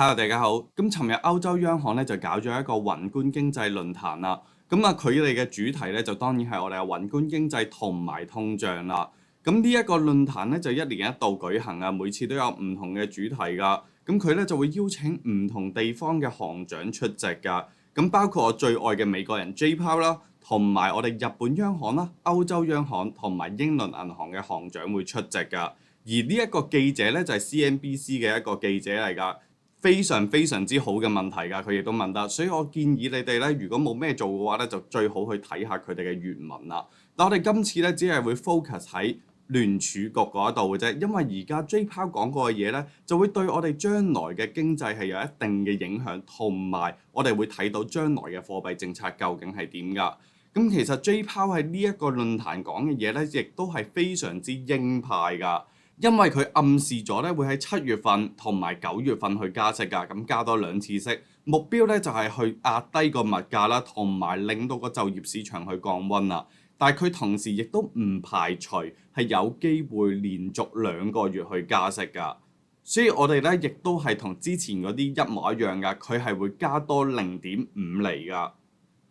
Hello，大家好。咁尋日歐洲央行咧就搞咗一個宏觀經濟論壇啦。佢哋嘅主題咧就當然係我哋嘅宏觀經濟同埋通脹啦。咁呢一個論壇咧就一年一度舉行啊，每次都有唔同嘅主題噶。咁佢咧就會邀請唔同地方嘅行長出席噶。咁包括我最愛嘅美國人 J. Powell 啦，同埋我哋日本央行啦、歐洲央行同埋英倫銀行嘅行長會出席噶。而呢一個記者咧就係 CNBC 嘅一個記者嚟㗎。非常非常之好嘅問題㗎，佢亦都問得，所以我建議你哋咧，如果冇咩做嘅話咧，就最好去睇下佢哋嘅原文啦。但我哋今次咧，只係會 focus 喺聯儲局嗰度嘅啫，因為而家 J. Powell 講過嘅嘢咧，就會對我哋將來嘅經濟係有一定嘅影響，同埋我哋會睇到將來嘅貨幣政策究竟係點㗎。咁其實 J. Powell 喺呢一個論壇講嘅嘢咧，亦都係非常之鷹派㗎。因為佢暗示咗咧會喺7月份同埋9月份去加息㗎，咁加多2次息，目標咧就係去壓低個物價啦，同埋令到個就業市場去降溫啦。但係佢同時亦都唔排除係有機會連續2個月去加息㗎，所以我哋咧亦都係同之前嗰啲一模一樣㗎，佢係會加多0.5厘㗎。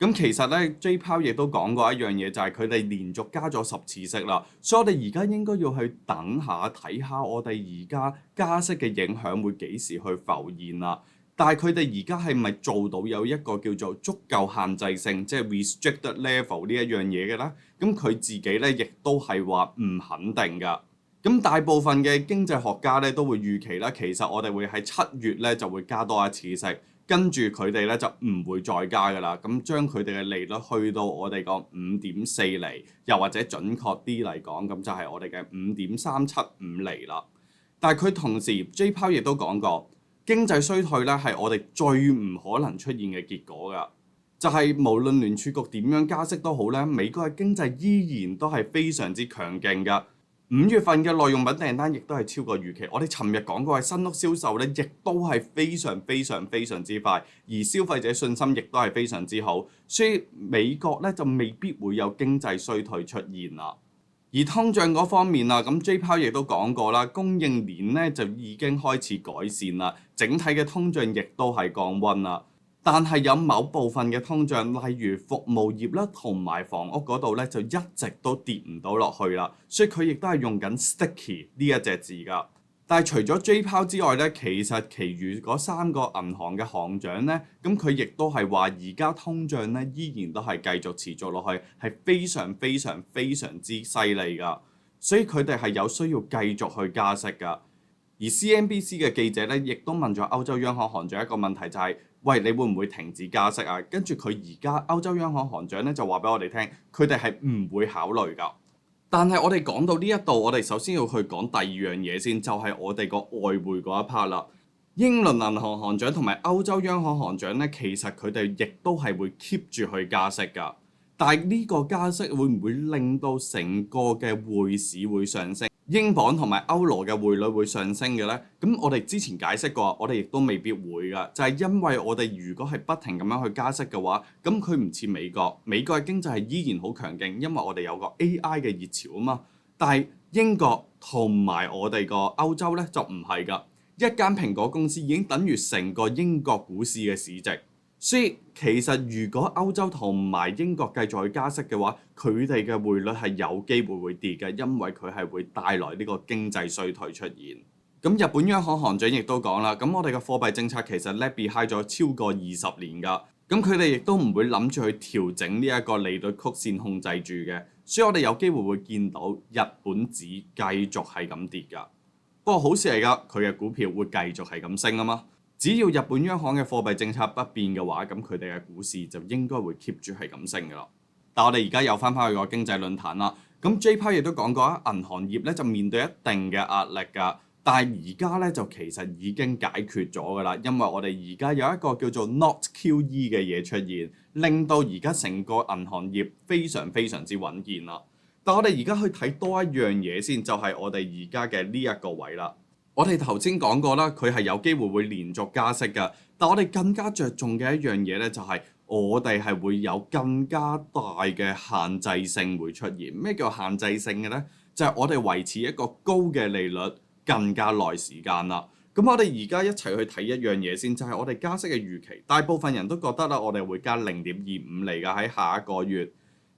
咁其實咧，J. Powell 亦都講過一樣嘢，就係佢哋連續加咗10次息啦，所以我哋而家應該要去等下睇下我哋而家加息嘅影響會幾時去浮現啦。但係佢哋而家係咪做到有一個叫做足夠限制性，即係 restricted level 呢一樣嘢嘅咧？咁佢自己咧亦都係話唔肯定㗎。咁大部分嘅經濟學家咧都會預期啦，其實我哋會喺7月咧就會加多1次息。跟住佢哋咧就唔會再加㗎啦，咁將佢哋嘅利率去到我哋個5.4厘，又或者準確啲嚟講，咁就係我哋嘅5.375厘啦。但係佢同時 J. Powell 亦都講過，經濟衰退咧係我哋最唔可能出現嘅結果㗎，就係無論聯儲局點樣加息都好咧，美國嘅經濟依然都係非常之強勁㗎。5月份嘅耐用品訂單亦都係超過預期，我哋尋日講過嘅新屋銷售咧，亦都係非常非常非常之快，而消費者信心亦都係非常之好，所以美國咧就未必會有經濟衰退出現啦。而通脹嗰方面啊，咁 J. Powell 亦都講過啦，供應鏈咧就已經開始改善啦，整體嘅通脹亦都係降溫啦。但係有某部分嘅通脹，例如服務業啦，同埋房屋嗰度咧，就一直都跌唔到落去啦。所以佢亦都係用緊 sticky 呢一隻字㗎。但係除咗 J. Powell 之外咧，其實其餘嗰3個銀行嘅行長咧，咁佢亦都係話而家通脹咧依然都係繼續持續落去，係非常非常非常之犀利㗎。所以佢哋係有需要繼續去加息㗎。而 CNBC 嘅記者咧，亦都問咗歐洲央行行長一個問題，就係：喂，你會唔會停止加息啊？跟住佢而家歐洲央行行長咧就話俾我哋聽，佢哋係唔會考慮㗎。但係我哋講到呢一度，我哋首先要去講第2樣嘢先，就係我哋個外匯嗰一 part 啦。英倫銀行行長同埋歐洲央行行長咧，其實佢哋亦都係會 keep 住去加息㗎。但係呢個加息會唔會令到成個嘅匯市會上升？英鎊同埋歐羅嘅匯率會上升嘅咧？咁我哋之前解釋過，我哋亦都未必會㗎，就係因為我哋如果係不停咁樣去加息嘅話，咁佢唔似美國，美國嘅經濟係依然好強勁，因為我哋有個 AI 嘅熱潮啊嘛。但係英國同埋我哋個歐洲咧就唔係㗎，一間蘋果公司已經等於成個英國股市嘅市值。所以其實如果歐洲同埋英國繼續去加息嘅話，佢哋嘅匯率係有機會會跌嘅，因為佢係會帶來呢個經濟衰退出現。咁日本央行行長亦都講啦，咁我哋嘅貨幣政策其實 lag behind 咗超過20年㗎，咁佢哋亦都唔會諗住去調整呢一個利率曲線控制住嘅，所以我哋有機會會見到日本紙繼續係咁跌㗎。不過好事嚟㗎，佢嘅股票會繼續係咁升啊嘛。只要日本央行嘅貨幣政策不變嘅話，咁佢哋嘅股市就應該會 keep 住係咁升嘅咯。但我哋而家又翻返去個經濟論壇啦。咁 J. Powell 亦都講過啊，銀行業咧就面對一定嘅壓力㗎。但係而家咧就其實已經解決咗㗎啦，因為我哋而家有一個叫做 Not QE 嘅嘢出現，令到而家成個銀行業非常非常之穩健啦。但我哋而家去睇多一樣嘢先，就係我哋而家嘅呢一個位啦。我哋頭先講過啦，佢係有機會會連續加息㗎，但我哋更加着重嘅一樣嘢咧，就係我哋係會有更加大嘅限制性會出現。咩叫限制性嘅咧？就係我哋維持一個高嘅利率更加耐時間啦。咁我哋而家一齊去睇一樣嘢先，就係我哋加息嘅預期。大部分人都覺得啦，我哋會加0.25厘㗎喺下一個月。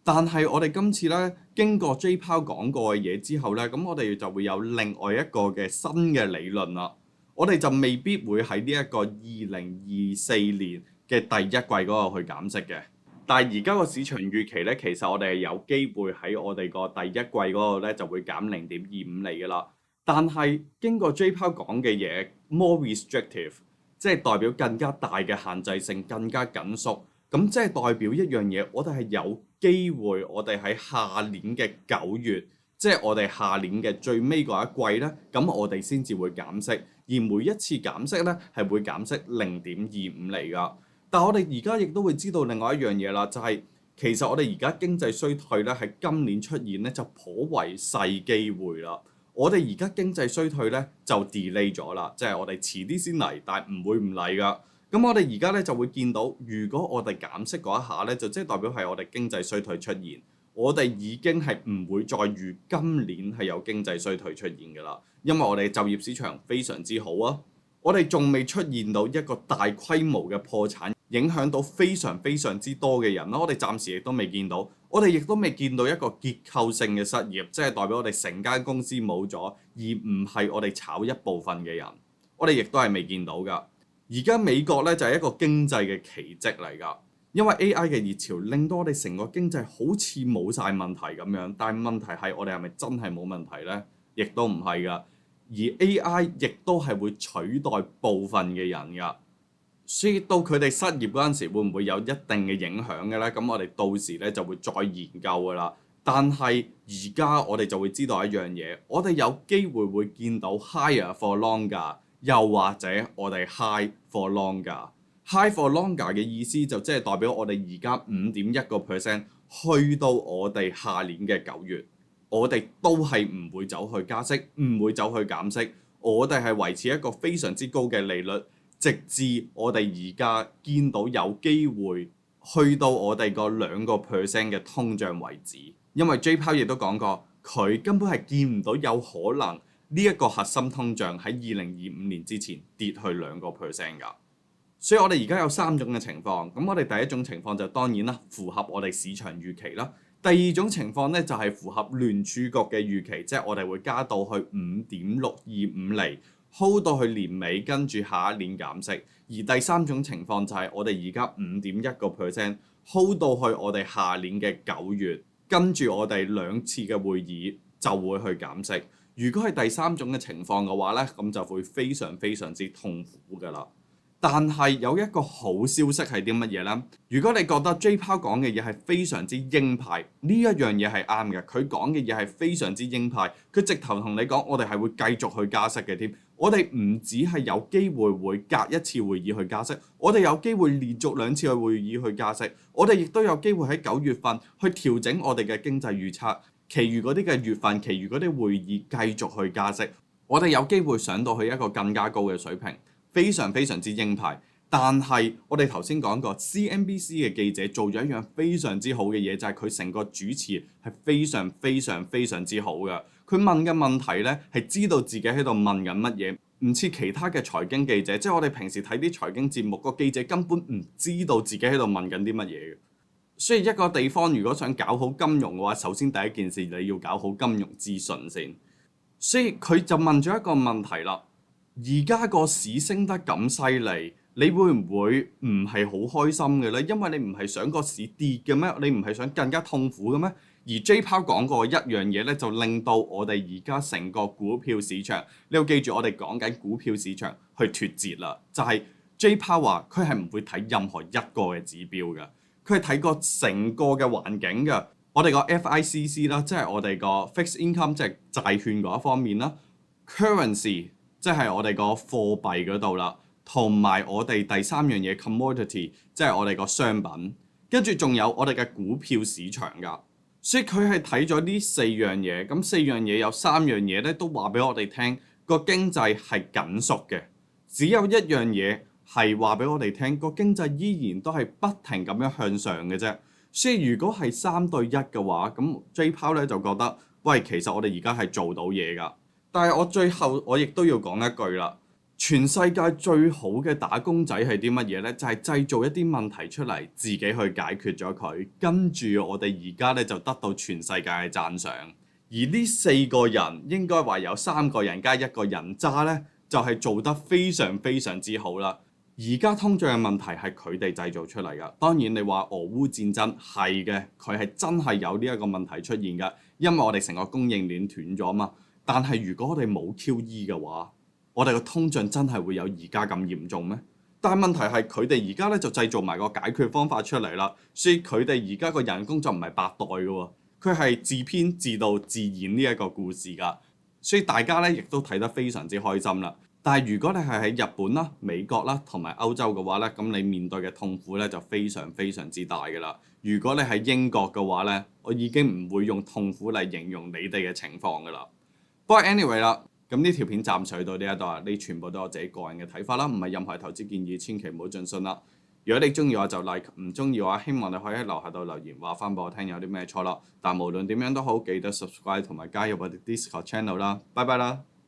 但係我哋今次咧經過 J. Powell 講過嘅嘢之後咧，咁我哋就會有另外一個嘅新嘅理論啦。我哋就未必會喺呢一個2024年嘅第一季嗰度去減息嘅。但係而家個市場預期咧，其實我哋係有機會喺我哋個第一季嗰度咧就會減0.25厘㗎啦。但係經過 J. Powell 講嘅嘢 more restrictive，即係代表更加大嘅限制性，更加緊縮。咁即係代表一樣嘢，我哋係有機會，我哋喺下年嘅9月，即係我哋下年嘅最尾嗰一季咧，咁我哋先至會減息。而每一次減息咧，係會減息0.25厘㗎。但係我哋而家亦都會知道另外一樣嘢啦，就係其實我哋而家經濟衰退咧，喺今年出現咧就頗為細機會啦。我哋而家經濟衰退咧就 delay 咗啦，即係我哋遲啲先嚟，但係唔會唔嚟㗎。咁我哋而家咧就會見到，如果我哋減息嗰一下咧，就即係代表係我哋經濟衰退出現。我哋已經係唔會再預今年係有經濟衰退出現㗎啦，因為我哋就業市場非常之好啊。我哋仲未出現到一個大規模嘅破產，影響到非常非常之多嘅人啦。我哋暫時亦都未見到，我哋亦都未見到一個結構性嘅失業，即係代表我哋成間公司冇咗，而唔係我哋炒一部分嘅人。我哋亦都係未見到㗎。而家美國咧就係一個經濟嘅奇蹟嚟㗎，因為 AI 嘅熱潮令到我哋成個經濟好似冇晒問題咁樣，但係問題係我哋係咪真係冇問題呢？亦都唔係㗎，而 AI 亦都係會取代部分嘅人㗎，所以到佢哋失業嗰陣時，會唔會有一定嘅影響嘅呢？咁我哋到時咧就會再研究㗎啦。但係而家我哋就會知道一樣嘢，我哋有機會會見到 higher for longer。又或者我哋 high for longer，high for longer 嘅意思就即係代表我哋而家5.1%去到我哋下年嘅9月，我哋都係唔會走去加息，唔會走去減息，我哋係維持一個非常之高嘅利率，直至我哋而家見到有機會去到我哋個2% 嘅通脹為止。因為 J. Powell 亦都講過，佢根本係見唔到有可能呢一個核心通脹喺2025年之前跌去2% 㗎，所以我哋而家有3種嘅情況。咁我哋第一種情況就當然啦，符合我哋市場預期啦。第二種情況咧就係符合聯儲局嘅預期，即係我哋會加到去5.625厘，hold 到去年尾，跟住下一年減息。而第三種情況就係我哋而家5.1%hold 到去我哋下年嘅9月，跟住我哋2次嘅會議就會去減息。如果係第三種嘅情況嘅話咧，咁就會非常非常之痛苦㗎啦。但係有一個好消息係啲乜嘢呢？如果你覺得 J. Powell 講嘅嘢係非常之鷹派，呢一樣嘢係啱嘅。佢講嘅嘢係非常之鷹派，佢直頭同你講，我哋係會繼續去加息嘅添。我哋唔止係有機會隔一次會議去加息，我哋有機會連續2次嘅會議去加息，我哋亦都有機會喺9月份去調整我哋嘅經濟預測。其餘嗰啲嘅月份，其餘嗰啲會議繼續去加息，我哋有機會上到去一個更加高嘅水平，非常非常之鷹派。但係我哋頭先講過 CNBC 嘅記者做咗一樣非常之好嘅嘢，就係佢成個主持係非常非常非常之好嘅。佢問嘅問題呢係知道自己喺度問緊乜嘢，唔似其他嘅財經記者，即係我哋平時睇啲財經節目，個記者根本唔知道自己喺度問緊啲乜嘢嘅。所以一個地方如果想搞好金融嘅話，首先第一件事你要搞好金融資訊先。所以佢就問咗一個問題啦：而家個市升得咁犀利，你會唔會唔係好開心嘅呢？因為你唔係想個市跌嘅咩？你唔係想更加痛苦嘅咩？而 J. Powell 講過一樣嘢咧，就令到我哋而家成個股票市場，你要記住我哋講緊股票市場去脫節啦。就係 J. Powell 話佢係唔會睇任何一個嘅指標嘅。佢係睇過成個嘅環境嘅，我哋個 FICC 啦，即係我哋個 fixed income，即係債券嗰一方面啦 ，currency，即係我哋個貨幣嗰度啦，同埋我哋第三樣嘢 commodity，即係我哋個商品，跟住仲有我哋嘅股票市場㗎。所以佢係睇咗呢4樣嘢，咁4樣嘢有3樣嘢咧都話俾我哋聽，個經濟係緊縮嘅，只有一樣嘢係話俾我哋聽，個經濟依然都係不停咁樣向上嘅啫。所以如果係3對1嘅話，咁 J. Powell 咧就覺得，喂，其實我哋而家係做到嘢㗎。但係我最後我亦都要講一句啦，全世界最好嘅打工仔係啲乜嘢呢？就係製造一啲問題出嚟，自己去解決咗佢，跟住我哋而家咧就得到全世界嘅讚賞。而呢四個人應該話有三個人加一個人渣呢，就係做得非常非常之好啦。而家通脹嘅問題係佢哋製造出嚟㗎。當然你話俄烏戰爭係嘅，佢係真係有呢一個問題出現㗎，因為我哋成個供應鏈斷咗嘛。但係如果我哋冇 QE 嘅話，我哋個通脹真係會有而家咁嚴重咩？但係問題係佢哋而家咧就製造埋個解決方法出嚟啦，所以佢哋而家個人工就唔係白袋嘅喎，佢係自編自導自演呢一個故事㗎，所以大家咧亦都睇得非常之開心啦。但係如果你係喺日本啦、美國啦同埋歐洲嘅話咧，咁你面對嘅痛苦咧就非常非常之大㗎啦。如果你喺英國嘅話咧，我已經唔會用痛苦嚟形容你哋嘅情況㗎啦。不過 anyway 啦。咁呢條片暫時去到呢一度啊，你全部都係我自己個人嘅睇法啦，唔係任何投資建議，千祈唔好盡信啦。如果你中意嘅話就 like，唔中意嘅話希望你可以喺樓下度留言話翻俾我聽有啲咩錯啦。但無論點樣都好，記得 subscribe 同埋加入我哋 Discord channel 啦。拜拜啦！